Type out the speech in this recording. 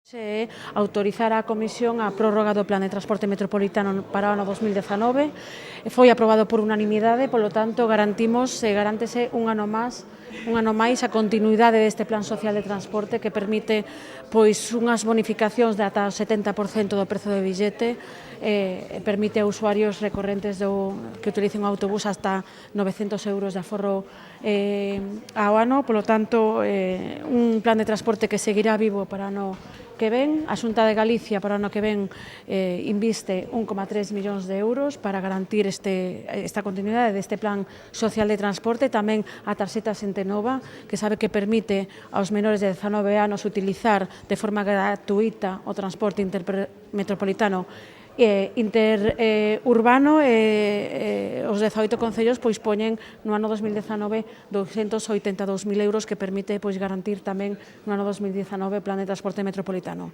Se autorizar a Comisión a prórroga do Plan de Transporte Metropolitano para o ano 2019. Foi aprobado por unanimidade, polo tanto, garántese un ano máis a continuidade deste Plan Social de Transporte que permite unhas bonificacións de ata o 70% do prezo do billete, permite a usuarios recorrentes que utilicen o autobús hasta 900 euros de aforro ao ano. Polo tanto, un plan de transporte que seguirá vivo para o ano que ven. A Xunta de Galicia para o ano que ven inviste 1,3 millóns de euros para garantir esta continuidade deste plan social de transporte. Tamén a tarxeta Xente Nova, que sabe que permite aos menores de 19 anos utilizar de forma gratuita o transporte intermetropolitano interurbano. Os 18 concellos poñen no ano 2019 282.000 euros que permite garantir tamén no ano 2019 o Plan de Transporte Metropolitano.